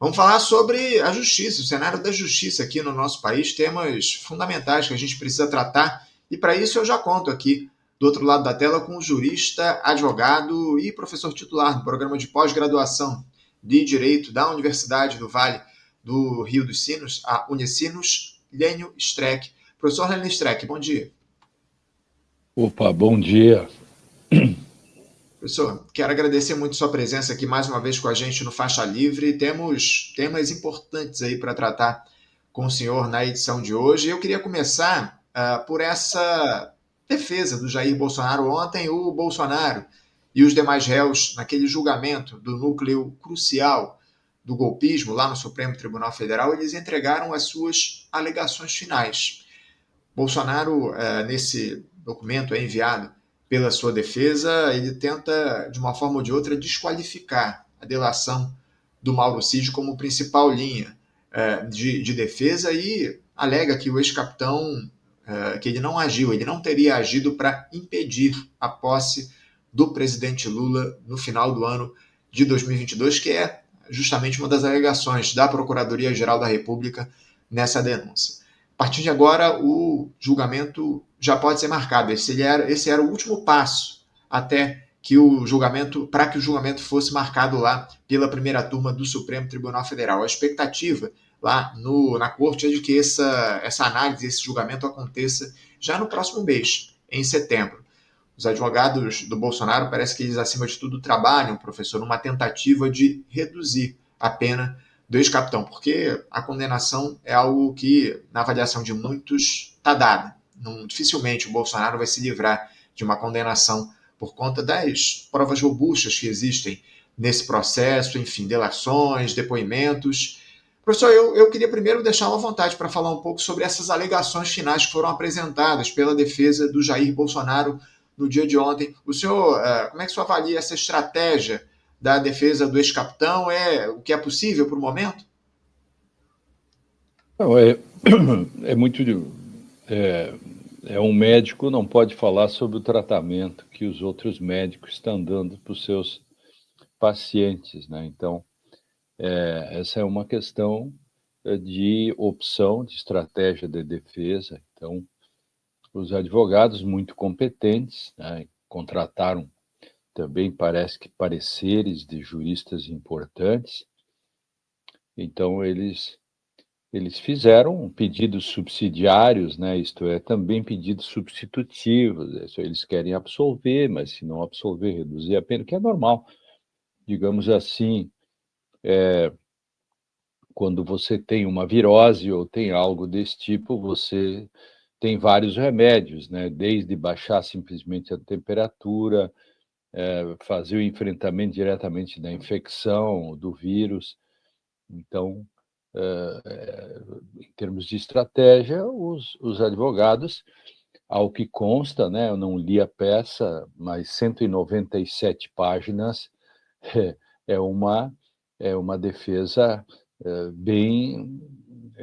Vamos falar sobre a justiça, o cenário da justiça aqui no nosso país, temas fundamentais que a gente precisa tratar. E para isso eu já conto aqui, do outro lado da tela, com o jurista, advogado e professor titular do programa de pós-graduação de Direito da Universidade do Vale do Rio dos Sinos, a Unicinos, Lênio Streck. Professor Lênio Streck, bom dia. Opa, bom dia. Professor, quero agradecer muito sua presença aqui mais uma vez com a gente no Faixa Livre. Temos temas importantes aí para tratar com o senhor na edição de hoje. Eu queria começar por essa defesa do Jair Bolsonaro. Ontem, o Bolsonaro e os demais réus, naquele julgamento do núcleo crucial do golpismo lá no Supremo Tribunal Federal, eles entregaram as suas alegações finais. Bolsonaro, nesse documento enviado pela sua defesa, ele tenta, de uma forma ou de outra, desqualificar a delação do Mauro Cid como principal linha de defesa e alega que o ex-capitão, que ele não agiu, ele não teria agido para impedir a posse do presidente Lula no final do ano de 2022, que é justamente uma das alegações da Procuradoria-Geral da República nessa denúncia. A partir de agora, o julgamento já pode ser marcado. Esse era o último passo até que o julgamento, para que o julgamento fosse marcado lá pela primeira turma do Supremo Tribunal Federal. A expectativa lá na corte é de que essa análise, esse julgamento aconteça já no próximo mês, em setembro. Os advogados do Bolsonaro parece que eles, acima de tudo, trabalham, professor, numa tentativa de reduzir a pena do ex-capitão, porque a condenação é algo que, na avaliação de muitos, está dada. Dificilmente o Bolsonaro vai se livrar de uma condenação por conta das provas robustas que existem nesse processo, enfim, delações, depoimentos. Professor, eu queria primeiro deixar uma vontade para falar um pouco sobre essas alegações finais que foram apresentadas pela defesa do Jair Bolsonaro no dia de ontem. O senhor, como é que o senhor avalia essa estratégia da defesa do ex-capitão? É o que é possível para o momento? Não, é muito. Um médico não pode falar sobre o tratamento que os outros médicos estão dando para os seus pacientes, né? Então, essa é uma questão de opção, de estratégia de defesa. Então, os advogados muito competentes, né, contrataram também, parece que, pareceres de juristas importantes. Então, eles fizeram pedidos subsidiários, né? Isto é, também pedidos substitutivos. Eles querem absolver, mas se não absolver, reduzir a pena, que é normal. Digamos assim, quando você tem uma virose ou tem algo desse tipo, você tem vários remédios, né? Desde baixar simplesmente a temperatura, fazer o enfrentamento diretamente da infecção, do vírus. Então, em termos de estratégia, os advogados, ao que consta, né, eu não li a peça, mas 197 páginas, é uma, é uma defesa bem,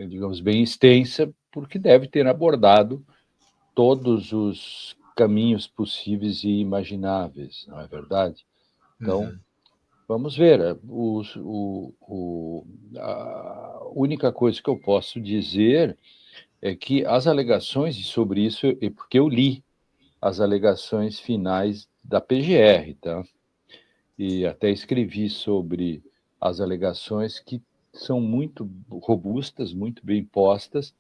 digamos, bem extensa, porque deve ter abordado todos os caminhos possíveis e imagináveis, não é verdade? Então, vamos ver. A única coisa que eu posso dizer é que as alegações, e sobre isso, porque eu li as alegações finais da PGR, tá? E até escrevi sobre as alegações que são muito robustas, muito bem postas,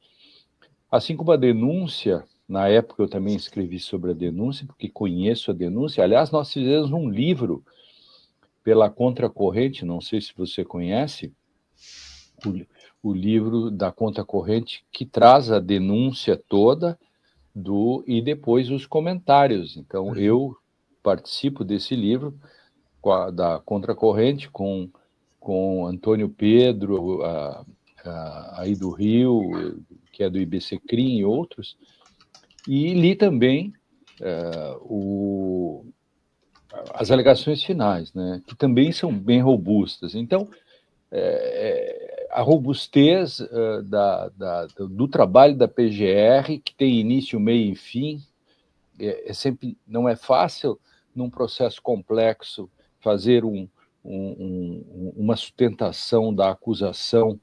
assim como a denúncia. Na época eu também escrevi sobre a denúncia, porque conheço a denúncia. Aliás, nós fizemos um livro pela Contracorrente, não sei se você conhece, o livro da Contracorrente, que traz a denúncia toda e depois os comentários. Então, eu participo desse livro da Contracorrente com Antônio Pedro, aí do Rio, que é do IBCCRIM e outros, e li também as alegações finais, né, que também são bem robustas. Então, a robustez do trabalho da PGR, que tem início, meio e fim, sempre não é fácil, num processo complexo, fazer uma sustentação da acusação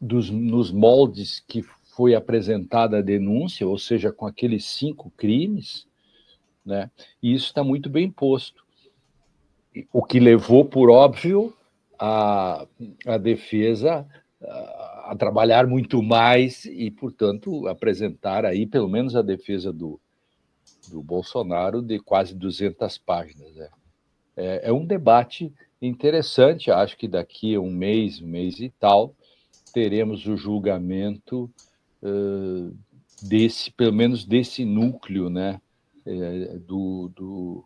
nos moldes que foi apresentada a denúncia, ou seja, com aqueles 5 crimes, né? E isso está muito bem posto. O que levou, por óbvio, a defesa a trabalhar muito mais e, portanto, apresentar aí, pelo menos a defesa do Bolsonaro, de quase 200 páginas. Né? É um debate interessante, acho que daqui a um mês e tal, teremos o julgamento pelo menos desse núcleo, né? Do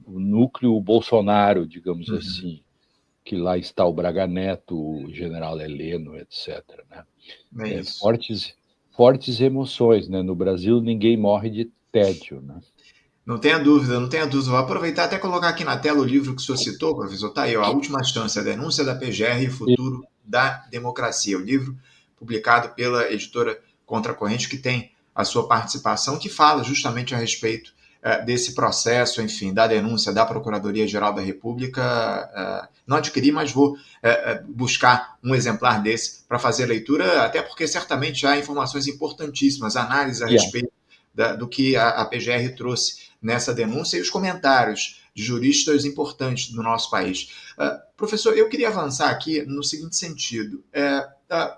núcleo Bolsonaro, digamos assim, que lá está o Braga Neto, o general Heleno, etc. Né? Fortes emoções, né? No Brasil, ninguém morre de tédio, né? Não tenha dúvida, não tenha dúvida. Vou aproveitar até colocar aqui na tela o livro que o senhor citou, professor. Está aí, ó, A Última Chance, a denúncia da PGR e o futuro da democracia. O livro publicado pela editora Contracorrente, que tem a sua participação, que fala justamente a respeito desse processo, enfim, da denúncia da Procuradoria-Geral da República. Não adquiri, mas vou buscar um exemplar desse para fazer a leitura, até porque certamente há informações importantíssimas, análises a respeito do que a PGR trouxe nessa denúncia e os comentários de juristas importantes do nosso país. Professor, eu queria avançar aqui no seguinte sentido.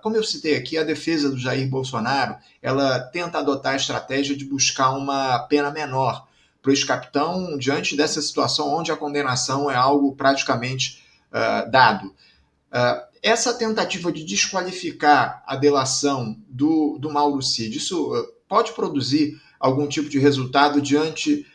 Como eu citei aqui, a defesa do Jair Bolsonaro, ela tenta adotar a estratégia de buscar uma pena menor para o ex-capitão diante dessa situação onde a condenação é algo praticamente dado. Essa tentativa de desqualificar a delação do Mauro Cid, isso pode produzir algum tipo de resultado diante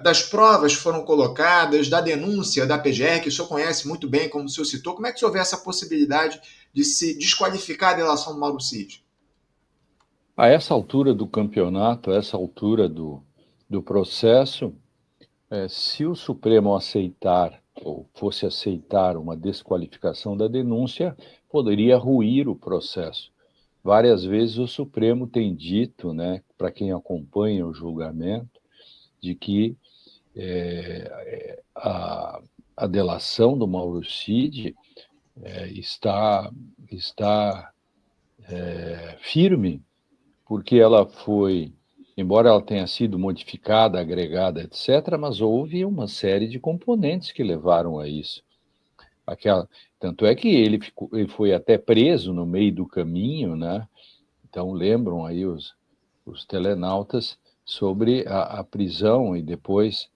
das provas que foram colocadas, da denúncia da PGR, que o senhor conhece muito bem, como o senhor citou? Como é que o senhor vê essa possibilidade de se desqualificar a delação do Mauro Cid? A essa altura do campeonato, a essa altura do processo, se o Supremo aceitar, ou fosse aceitar uma desqualificação da denúncia, poderia ruir o processo. Várias vezes o Supremo tem dito, né, para quem acompanha o julgamento, de que a delação do Mauro Cid está firme, porque ela foi, embora ela tenha sido modificada, agregada, etc., mas houve uma série de componentes que levaram a isso. Tanto é que ele foi até preso no meio do caminho, né? Então lembram aí os telenautas sobre a prisão e depois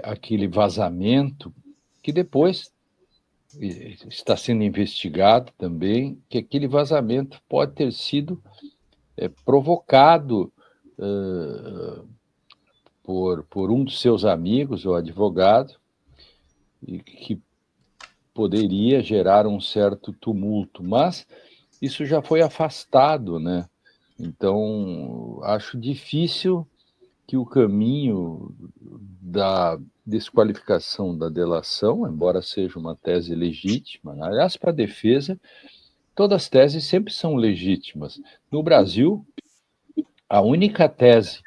aquele vazamento que depois está sendo investigado também, que aquele vazamento pode ter sido provocado por um dos seus amigos, o advogado, e que poderia gerar um certo tumulto, mas isso já foi afastado, né? Então, acho difícil que o caminho da desqualificação da delação, embora seja uma tese legítima, aliás, para a defesa, todas as teses sempre são legítimas. No Brasil, a única tese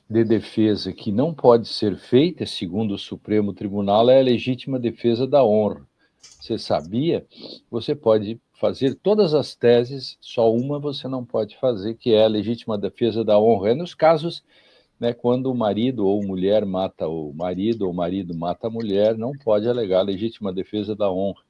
de defesa que não pode ser feita, segundo o Supremo Tribunal, é a legítima defesa da honra. Você sabia? Você pode fazer todas as teses, só uma você não pode fazer, que é a legítima defesa da honra. É nos casos, né, quando o marido ou mulher mata o marido, ou o marido mata a mulher, não pode alegar a legítima defesa da honra.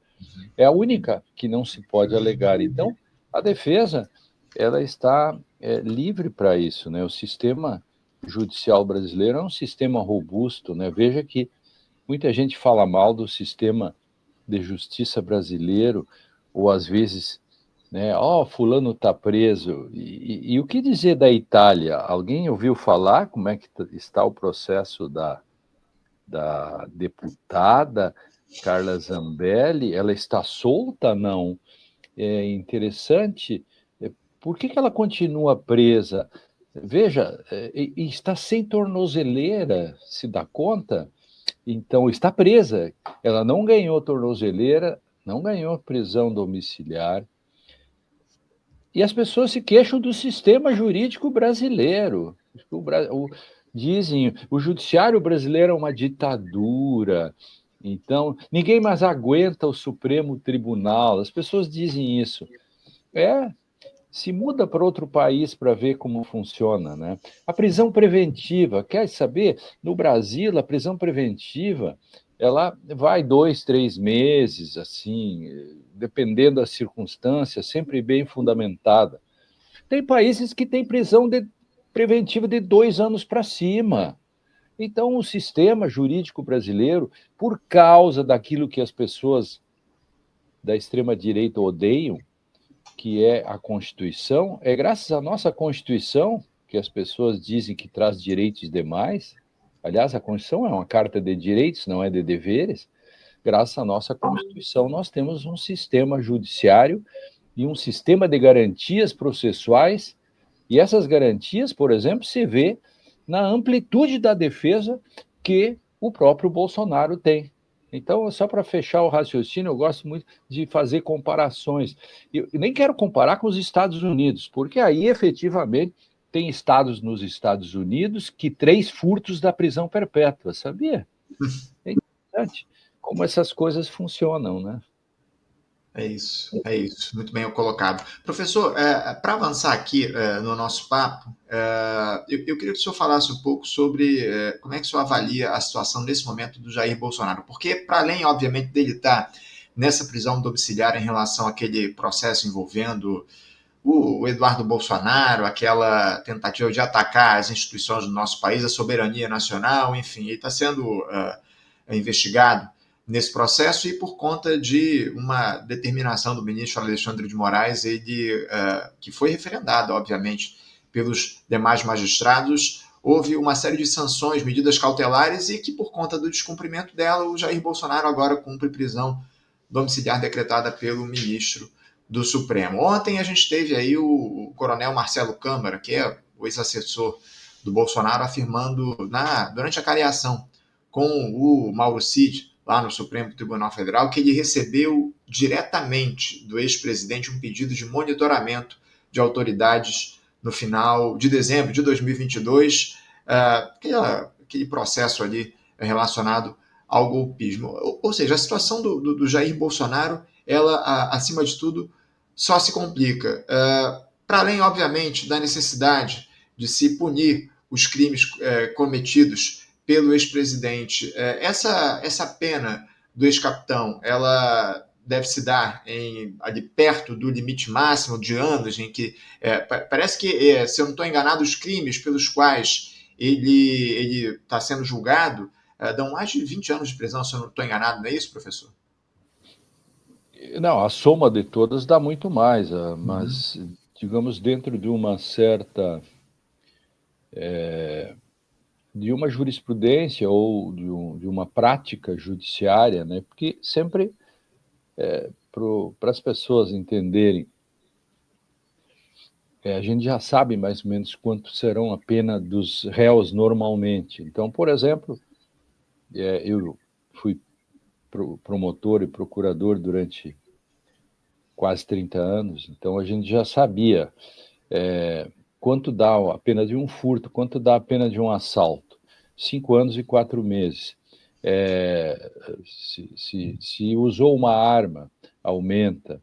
É a única que não se pode alegar. Então, a defesa ela está livre para isso, né? O sistema judicial brasileiro é um sistema robusto, né? Veja que muita gente fala mal do sistema de justiça brasileiro, ou às vezes, né, fulano está preso. E o que dizer da Itália? Alguém ouviu falar como é que está o processo da deputada Carla Zambelli? Ela está solta? Não. É interessante. Por que ela continua presa? Veja, está sem tornozeleira, se dá conta? Então, está presa. Ela não ganhou tornozeleira, não ganhou prisão domiciliar. E as pessoas se queixam do sistema jurídico brasileiro. Dizem, o judiciário brasileiro é uma ditadura, Então, ninguém mais aguenta o Supremo Tribunal. As pessoas dizem isso. Se muda para outro país para ver como funciona, né? A prisão preventiva, quer saber? No Brasil, a prisão preventiva, ela vai 2, 3 meses, assim, dependendo das circunstâncias, sempre bem fundamentada. Tem países que têm preventiva de 2 anos para cima. Então, o sistema jurídico brasileiro, por causa daquilo que as pessoas da extrema-direita odeiam, que é a Constituição, é graças à nossa Constituição, que as pessoas dizem que traz direitos demais. Aliás, a Constituição é uma carta de direitos, não é de deveres. Graças à nossa Constituição, nós temos um sistema judiciário e um sistema de garantias processuais, e essas garantias, por exemplo, se vê na amplitude da defesa que o próprio Bolsonaro tem. Então, só para fechar o raciocínio, eu gosto muito de fazer comparações. Eu nem quero comparar com os Estados Unidos, porque aí, efetivamente, tem estados nos Estados Unidos que 3 furtos da prisão perpétua, sabia? É interessante como essas coisas funcionam, né? É isso, muito bem colocado. Professor, para avançar aqui no nosso papo, eu queria que o senhor falasse um pouco sobre como é que o senhor avalia a situação nesse momento do Jair Bolsonaro, porque para além, obviamente, dele estar nessa prisão domiciliar em relação àquele processo envolvendo o Eduardo Bolsonaro, aquela tentativa de atacar as instituições do nosso país, a soberania nacional, enfim, ele está sendo investigado nesse processo e por conta de uma determinação do ministro Alexandre de Moraes, ele, que foi referendado, obviamente, pelos demais magistrados, houve uma série de sanções, medidas cautelares e que, por conta do descumprimento dela, o Jair Bolsonaro agora cumpre prisão domiciliar decretada pelo ministro do Supremo. Ontem a gente teve aí o coronel Marcelo Câmara, que é o ex-assessor do Bolsonaro, afirmando durante a cariação com o Mauro Cid, lá no Supremo Tribunal Federal, que ele recebeu diretamente do ex-presidente um pedido de monitoramento de autoridades no final de dezembro de 2022, aquele processo ali relacionado ao golpismo. Ou seja, a situação do Jair Bolsonaro, ela, acima de tudo, só se complica. Para além, obviamente, da necessidade de se punir os crimes cometidos pelo ex-presidente, essa pena do ex-capitão, ela deve se dar ali perto do limite máximo de anos, em que parece que, se eu não estou enganado, os crimes pelos quais ele está sendo julgado dão mais de 20 anos de prisão, se eu não estou enganado, não é isso, professor? Não, a soma de todas dá muito mais, Uhum. mas, digamos, dentro de uma certa de uma jurisprudência ou de uma prática judiciária, né? Porque sempre, para as pessoas entenderem, a gente já sabe mais ou menos quanto serão a pena dos réus normalmente. Então, por exemplo, eu fui promotor e procurador durante quase 30 anos, então a gente já sabia quanto dá a pena de um furto, quanto dá a pena de um assalto. 5 anos e 4 meses. Se usou uma arma, aumenta.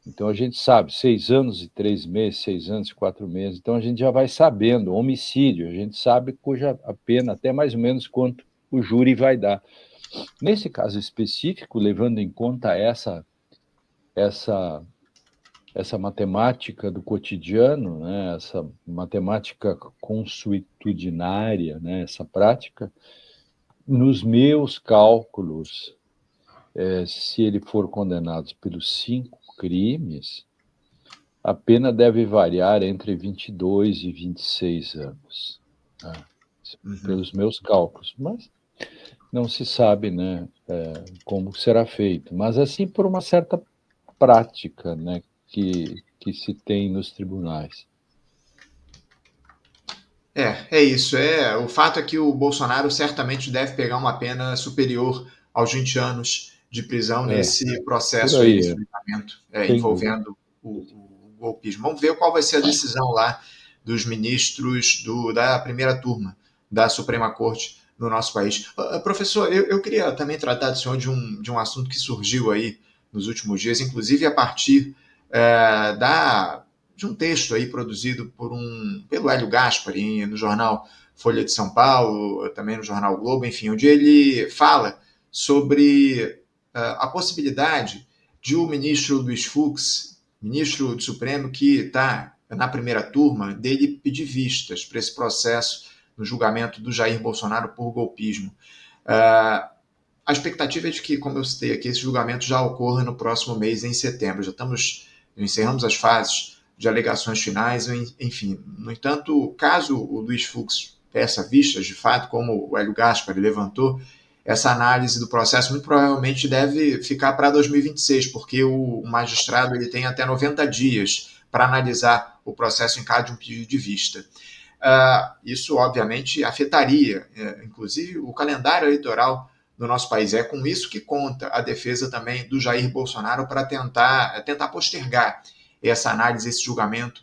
Então a gente sabe, 6 anos e 3 meses, 6 anos e 4 meses. Então a gente já vai sabendo, homicídio, a gente sabe cuja a pena, até mais ou menos quanto o júri vai dar. Nesse caso específico, levando em conta essa essa matemática do cotidiano, né, essa matemática consuetudinária, né, essa prática, nos meus cálculos, se ele for condenado pelos 5 crimes, a pena deve variar entre 22 e 26 anos, né, Uhum. pelos meus cálculos, mas não se sabe, né, como será feito, mas assim por uma certa prática, né, que se tem nos tribunais. É isso. O fato é que o Bolsonaro certamente deve pegar uma pena superior aos 20 anos de prisão É, nesse por processo aí de aí, julgamento sem dúvida. envolvendo o golpismo. Vamos ver qual vai ser a decisão lá dos ministros da primeira turma da Suprema Corte no nosso país. Professor, eu queria também tratar do senhor de um assunto que surgiu aí nos últimos dias, inclusive a partir de um texto aí produzido pelo Hélio Gaspari no jornal Folha de São Paulo, também no jornal o Globo, enfim, onde ele fala sobre a possibilidade de o ministro Luiz Fux, ministro do Supremo, que está na primeira turma, dele pedir vistas para esse processo no julgamento do Jair Bolsonaro por golpismo. A expectativa é de que, como eu citei aqui, esse julgamento já ocorra no próximo mês, em setembro. Encerramos as fases de alegações finais, enfim. No entanto, caso o Luiz Fux peça vistas, de fato, como o Hélio Gaspari levantou, essa análise do processo muito provavelmente deve ficar para 2026, porque o magistrado ele tem até 90 dias para analisar o processo em caso de um pedido de vista. Isso, obviamente, afetaria, inclusive, o calendário eleitoral do nosso país. É com isso que conta a defesa também do Jair Bolsonaro para tentar postergar essa análise, esse julgamento,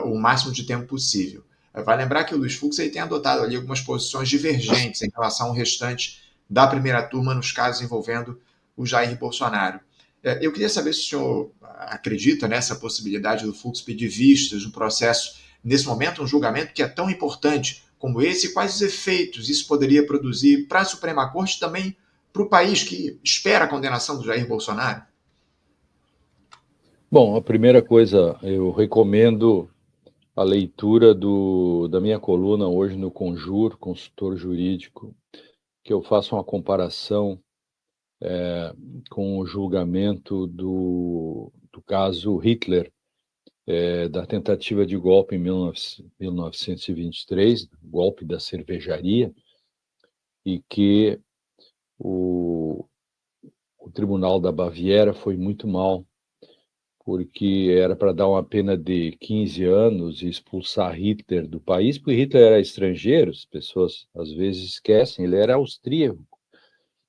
o máximo de tempo possível. Vai lembrar que o Luiz Fux ele tem adotado ali algumas posições divergentes em relação ao restante da primeira turma nos casos envolvendo o Jair Bolsonaro. Eu queria saber se o senhor acredita nessa possibilidade do Fux pedir vistas no processo, nesse momento, um julgamento que é tão importante como esse, e quais os efeitos isso poderia produzir para a Suprema Corte e também para o país que espera a condenação do Jair Bolsonaro? Bom, a primeira coisa, eu recomendo a leitura da minha coluna hoje no Conjur, consultor jurídico, que eu faço uma comparação com o julgamento do caso Hitler, da tentativa de golpe em 1923, golpe da cervejaria, e que o Tribunal da Baviera foi muito mal, porque era para dar uma pena de 15 anos e expulsar Hitler do país, porque Hitler era estrangeiro, as pessoas às vezes esquecem, ele era austríaco.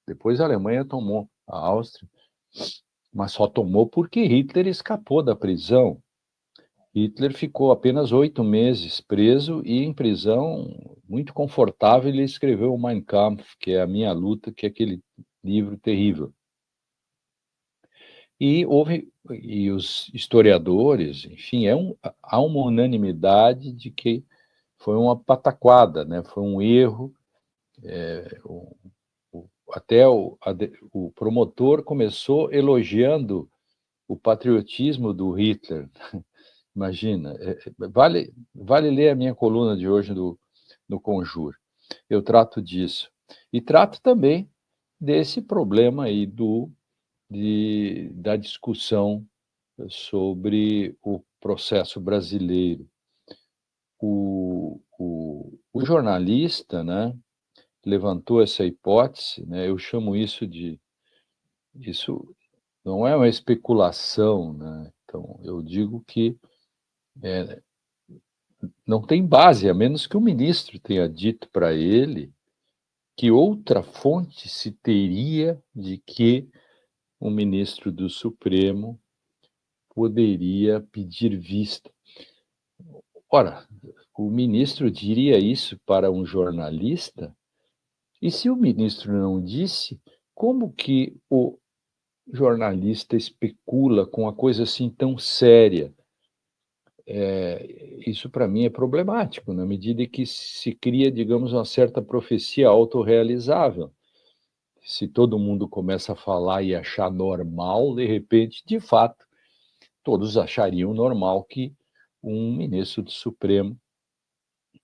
Depois a Alemanha tomou a Áustria, mas só tomou porque Hitler escapou da prisão. Hitler ficou apenas 8 meses preso e em prisão muito confortável ele escreveu o Mein Kampf, que é a minha luta, que é aquele livro terrível. E os historiadores, enfim, há uma unanimidade de que foi uma pataquada, né? Foi um erro. Até o promotor começou elogiando o patriotismo do Hitler. Imagina, vale ler a minha coluna de hoje no Conjur. Eu trato disso. E trato também desse problema aí da discussão sobre o processo brasileiro. O jornalista, né, levantou essa hipótese, né, eu chamo isso não é uma especulação, né, então eu digo que não tem base, a menos que o ministro tenha dito para ele que outra fonte se teria de que o ministro do Supremo poderia pedir vista. Ora, o ministro diria isso para um jornalista? E se o ministro não disse, como que o jornalista especula com uma coisa assim tão séria? Isso para mim é problemático, na medida que se cria, digamos, uma certa profecia autorrealizável. Se todo mundo começa a falar e achar normal, de repente, de fato, todos achariam normal que um ministro do Supremo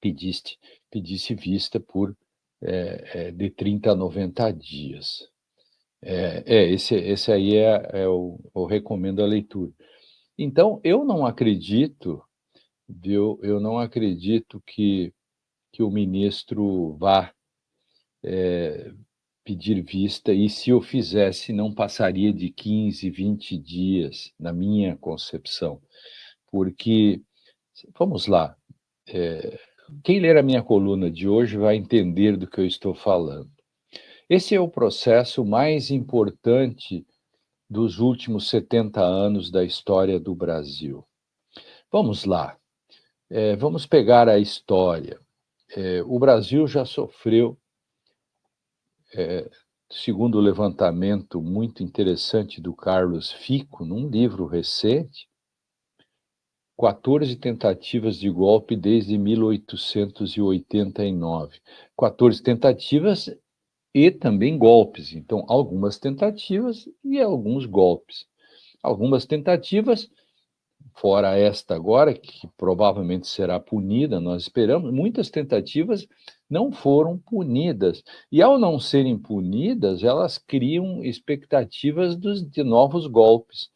pedisse vista de 30 a 90 dias. Esse aí eu recomendo a leitura. Então, eu não acredito que o ministro vá pedir vista, e se eu fizesse, não passaria de 15, 20 dias, na minha concepção. Porque, vamos lá, quem ler a minha coluna de hoje vai entender do que eu estou falando. Esse é o processo mais importante dos últimos 70 anos da história do Brasil. Vamos lá, vamos pegar a história. O Brasil já sofreu segundo o levantamento muito interessante do Carlos Fico, num livro recente, 14 tentativas de golpe desde 1889. 14 tentativas e também golpes. Então, algumas tentativas e alguns golpes. Algumas tentativas, fora esta agora, que provavelmente será punida, nós esperamos, muitas tentativas não foram punidas. E ao não serem punidas, elas criam expectativas de novos golpes.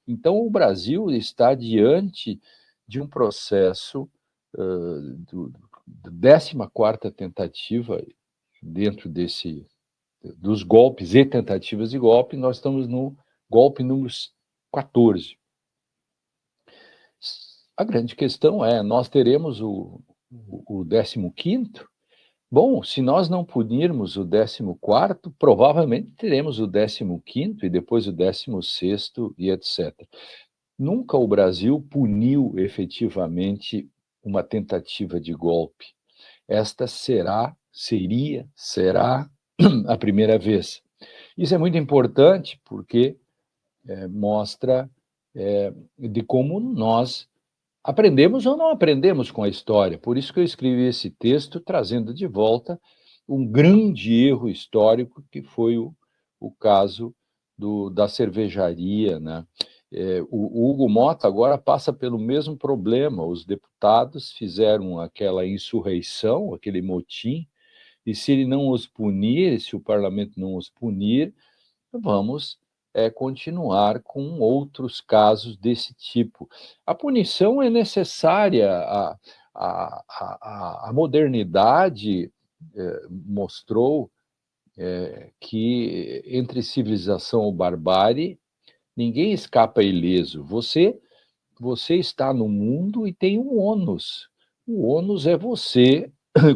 Então, o Brasil está diante de um processo da 14ª tentativa dentro dos golpes e tentativas de golpe, nós estamos no golpe número 14. A grande questão é, nós teremos o 15º? Bom, se nós não punirmos o 14º, provavelmente teremos o 15º e depois o 16º e etc. Nunca o Brasil puniu efetivamente uma tentativa de golpe. Esta será a primeira vez. Isso é muito importante porque mostra de como nós aprendemos ou não aprendemos com a história. Por isso que eu escrevi esse texto, trazendo de volta um grande erro histórico, que foi o caso da cervejaria, né? O Hugo Motta agora passa pelo mesmo problema. Os deputados fizeram aquela insurreição, aquele motim, e se ele não os punir, se o parlamento não os punir, vamos continuar com outros casos desse tipo. A punição é necessária, a modernidade mostrou que entre civilização e barbárie, ninguém escapa ileso. Você está no mundo e tem um ônus. O ônus é você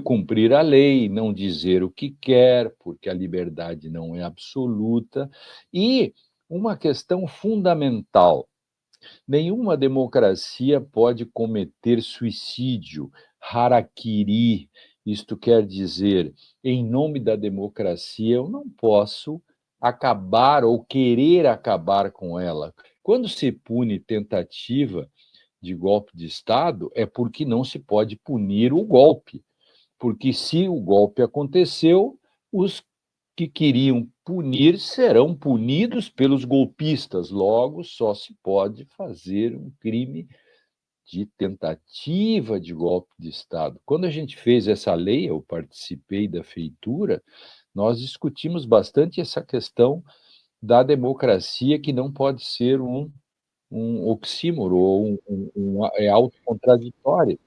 cumprir a lei, não dizer o que quer, porque a liberdade não é absoluta. E uma questão fundamental: nenhuma democracia pode cometer suicídio, harakiri. Isto quer dizer, em nome da democracia, eu não posso acabar ou querer acabar com ela. Quando se pune tentativa de golpe de Estado, é porque não se pode punir o golpe. Porque se o golpe aconteceu, os que queriam punir serão punidos pelos golpistas. Logo, só se pode fazer um crime de tentativa de golpe de Estado. Quando a gente fez essa lei, eu participei da feitura, nós discutimos bastante essa questão da democracia, que não pode ser um oxímoro ou é autocontraditório.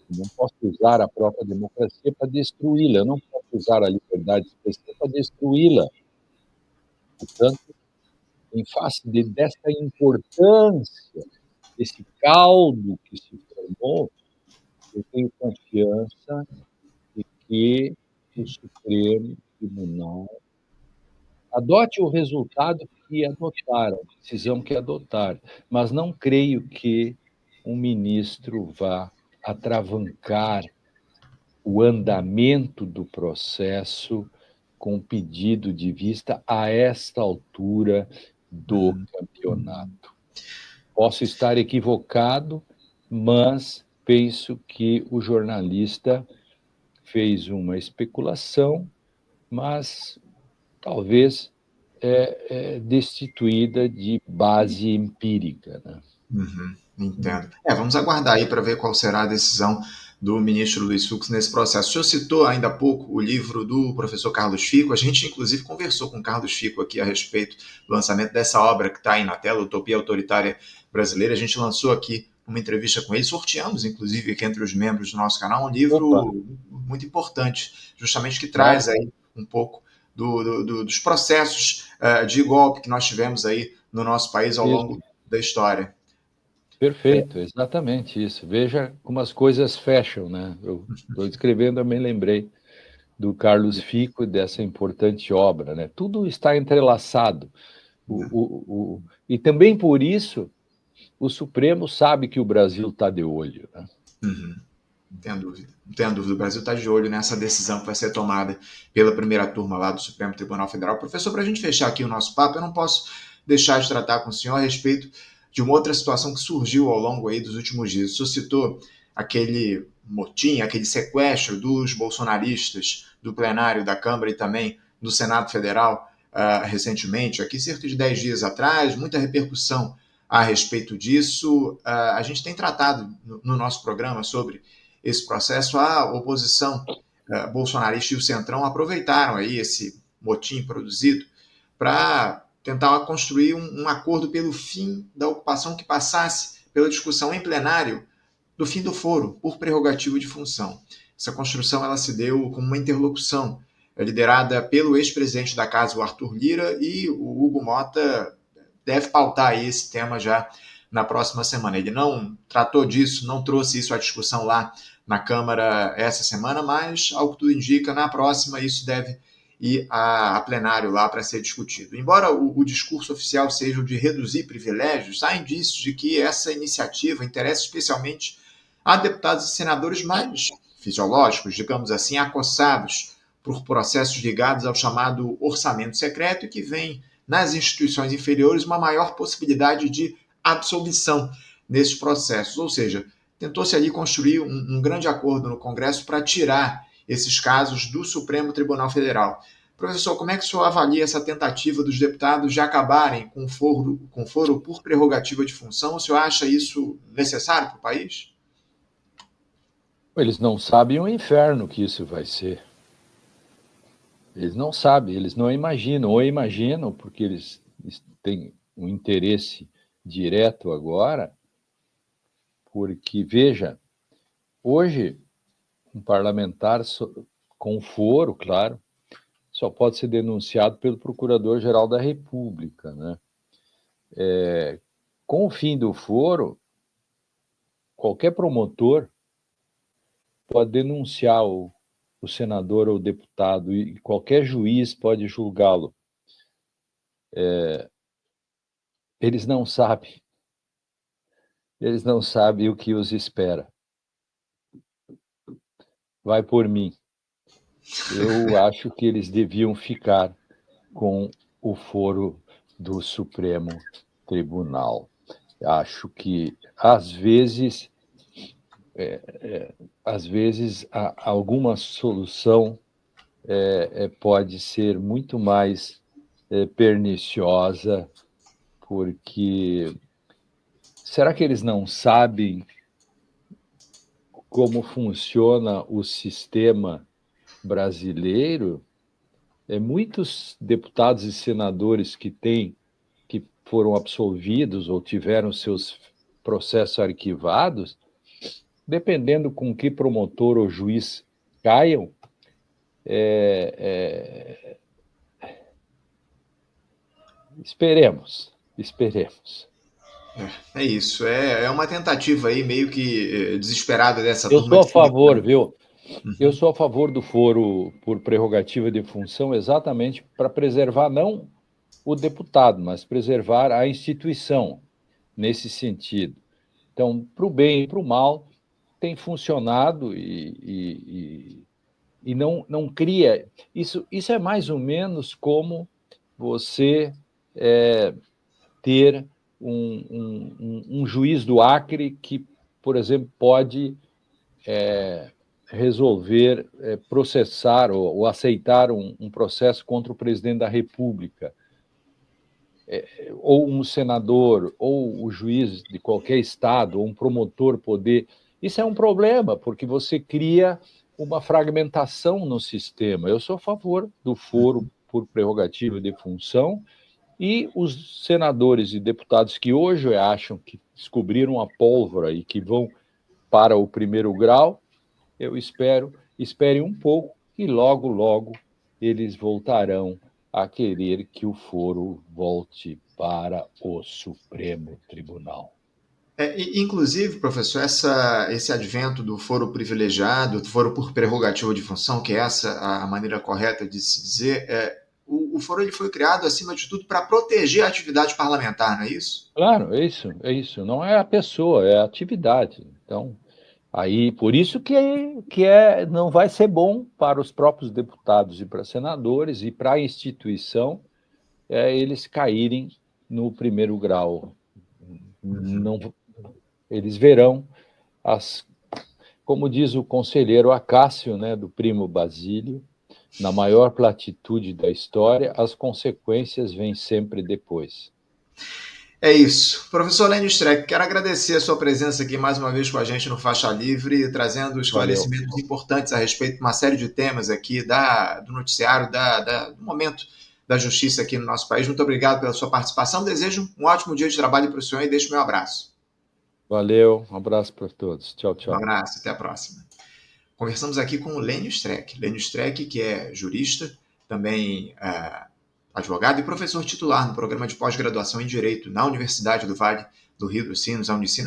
Eu não posso usar a própria democracia para destruí-la, eu não posso usar a liberdade de expressão para destruí-la. Portanto, em face dessa importância, desse caldo que se formou, eu tenho confiança de que o Supremo Tribunal adote o resultado que adotaram, a decisão que adotaram, mas não creio que um ministro vá atravancar o andamento do processo com pedido de vista a esta altura do campeonato. Posso estar equivocado, mas penso que o jornalista fez uma especulação, mas talvez destituída de base empírica, né? Entendo. Vamos aguardar aí para ver qual será a decisão do ministro Luiz Fux nesse processo. O senhor citou ainda há pouco o livro do professor Carlos Fico. A gente, inclusive, conversou com o Carlos Fico aqui a respeito do lançamento dessa obra que está aí na tela, Utopia Autoritária Brasileira. A gente lançou aqui uma entrevista com ele, sorteamos, inclusive, aqui entre os membros do nosso canal, um livro muito importante, justamente que traz aí um pouco dos processos de golpe que nós tivemos aí no nosso país ao longo da história. Perfeito, exatamente isso. Veja como as coisas fecham, né? Eu estou escrevendo, eu me lembrei do Carlos Fico e dessa importante obra, né? Tudo está entrelaçado. E também por isso o Supremo sabe que o Brasil está de olho, né? Não tenho dúvida. Não tenho dúvida. O Brasil está de olho nessa decisão que vai ser tomada pela primeira turma lá do Supremo Tribunal Federal. Professor, para a gente fechar aqui o nosso papo, eu não posso deixar de tratar com o senhor a respeito de uma outra situação que surgiu ao longo aí dos últimos dias. O senhor citou aquele motim, aquele sequestro dos bolsonaristas do plenário da Câmara e também do Senado Federal recentemente, aqui cerca de 10 dias atrás, muita repercussão a respeito disso. A gente tem tratado no nosso programa sobre esse processo. A oposição bolsonarista e o Centrão aproveitaram aí esse motim produzido para tentar construir um acordo pelo fim da ocupação que passasse pela discussão em plenário do fim do foro, por prerrogativa de função. Essa construção ela se deu como uma interlocução liderada pelo ex-presidente da Casa, o Arthur Lira, e o Hugo Mota deve pautar aí esse tema já na próxima semana. Ele não tratou disso, não trouxe isso à discussão lá na Câmara essa semana, mas, ao que tudo indica, na próxima isso deve ir a plenário lá para ser discutido. Embora o discurso oficial seja o de reduzir privilégios, há indícios de que essa iniciativa interessa especialmente a deputados e senadores mais fisiológicos, digamos assim, acossados por processos ligados ao chamado orçamento secreto e que vem nas instituições inferiores uma maior possibilidade de absolvição nesses processos. Ou seja, tentou-se ali construir um grande acordo no Congresso para tirar esses casos do Supremo Tribunal Federal. Professor, como é que o senhor avalia essa tentativa dos deputados de acabarem com foro por prerrogativa de função? O senhor acha isso necessário para o país? Eles não sabem o inferno que isso vai ser. Eles não sabem, eles não imaginam, ou imaginam porque eles têm um interesse direto agora, porque, veja, hoje, um parlamentar com foro, claro, só pode ser denunciado pelo Procurador-Geral da República, né? Com o fim do foro, qualquer promotor pode denunciar o senador ou o deputado e qualquer juiz pode julgá-lo. Eles não sabem o que os espera. Vai por mim. Eu acho que eles deviam ficar com o foro do Supremo Tribunal. Acho que, às vezes, alguma solução pode ser muito mais perniciosa, porque será que eles não sabem como funciona o sistema brasileiro? Muitos deputados e senadores que foram absolvidos ou tiveram seus processos arquivados, dependendo com que promotor ou juiz caiam, esperemos. É isso, é uma tentativa aí meio que desesperada dessa Eu turma sou a de se favor, livrar. viu? Eu sou a favor do foro por prerrogativa de função exatamente para preservar não o deputado, mas preservar a instituição nesse sentido. Então, para o bem e para o mal, tem funcionado e não cria. Isso é mais ou menos como você ter um juiz do Acre que, por exemplo, pode resolver processar ou aceitar um processo contra o presidente da República, ou um senador, ou o juiz de qualquer estado, ou um promotor poder. Isso é um problema, porque você cria uma fragmentação no sistema. Eu sou a favor do foro por prerrogativa de função, e os senadores e deputados que hoje acham que descobriram a pólvora e que vão para o primeiro grau, eu esperem um pouco e logo, logo eles voltarão a querer que o foro volte para o Supremo Tribunal. Inclusive, professor, esse advento do foro privilegiado, do foro por prerrogativa de função, que é essa a maneira correta de se dizer, o foro ele foi criado, acima de tudo, para proteger a atividade parlamentar, não é isso? Claro, é isso. Não é a pessoa, é a atividade. Então, Aí, por isso não vai ser bom para os próprios deputados e para senadores e para a instituição eles caírem no primeiro grau. Não, eles verão como diz o conselheiro Acácio, né, do primo Basílio, na maior platitude da história, as consequências vêm sempre depois. É isso. Professor Lênio Streck, quero agradecer a sua presença aqui mais uma vez com a gente no Faixa Livre, trazendo Valeu. esclarecimentos importantes a respeito de uma série de temas aqui do noticiário, do momento da justiça aqui no nosso país. Muito obrigado pela sua participação. Desejo um ótimo dia de trabalho para o senhor e deixo meu abraço. Valeu, um abraço para todos. Tchau, Um tchau. abraço, até a próxima. Conversamos aqui com o Lênio Streck. Lênio Streck, que é jurista, também advogado e professor titular no programa de pós-graduação em Direito na Universidade do Vale do Rio dos Sinos, a Unicinos.